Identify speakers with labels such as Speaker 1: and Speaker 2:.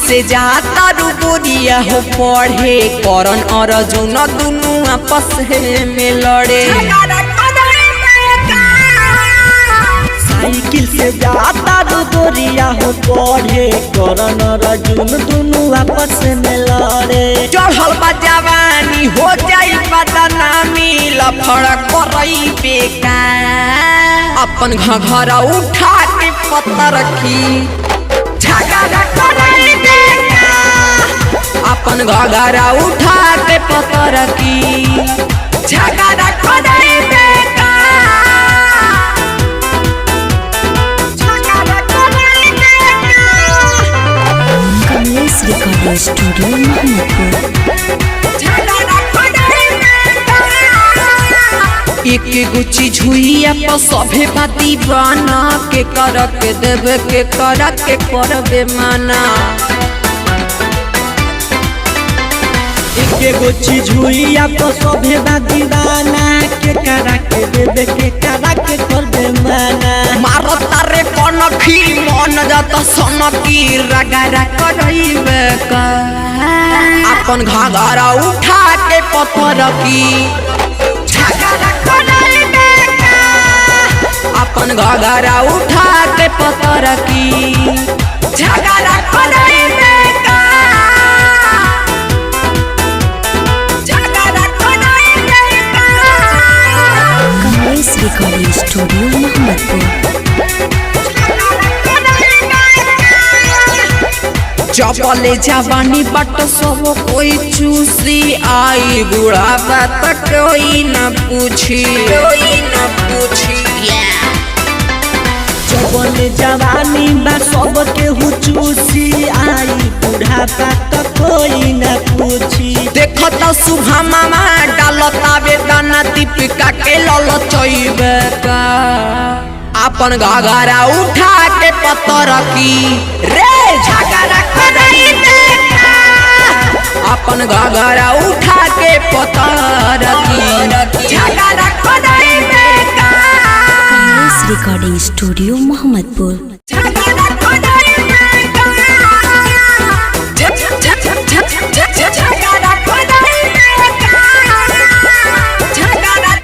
Speaker 1: से जाता रुबोरिया हो पढ़े करण और अर्जुन दोनों आपस में लड़े।
Speaker 2: साइकिल से जाता रुबोरिया हो पढ़े करण और अर्जुन दोनों आपस में लड़े।
Speaker 1: चढ़ल बा जवानी हो जाई बदनामी लफड़ा करई बेकार अपन घघरा उठा के पत्थर रखी झगड़ा करई बेकार अपन घघरा उठा के पत्थर रखी झगड़ा करई बेकार झगड़ा करई बेकार।
Speaker 3: Kamlesh recording studio Mohammadpur.
Speaker 1: एक गो चीज हुई आप सभे बाती बना के कर के देवे के कर के करबे माना।
Speaker 2: एक गो चीज हुई आप सभे बाती बना के करा के देवे के करा के करबे माना।
Speaker 1: मारो तारे कनखी मन जात सनकी रगड़ा करइबे का अपन घाघरा उठा के पत्थर की झगड़ा करइबे का अपन घाघरा उठा के पत्थर की झगड़ा करइबे का झगड़ा करइबे का।
Speaker 3: Kamlesh recording studio Mohammadpur.
Speaker 1: चपले जवानी बट सब कोई चूसी आई बुढ़ापा तक कोई न पूछी
Speaker 2: चपले जवानी बा सब केहू चूसी आई बुढ़ापा तो कोई न पूछी।
Speaker 1: देखत सुबह मामा डालता वेदना दीपिका के ललचइबे का अपन घघरा उठा के पत्थर की रे झगड़ा करइबे का अपन घघरा उठा के पत्थर की झगड़ा करइबे का।
Speaker 3: Kamlesh recording studio Mohammadpur.
Speaker 1: झगड़ा करइबे का झगड़ा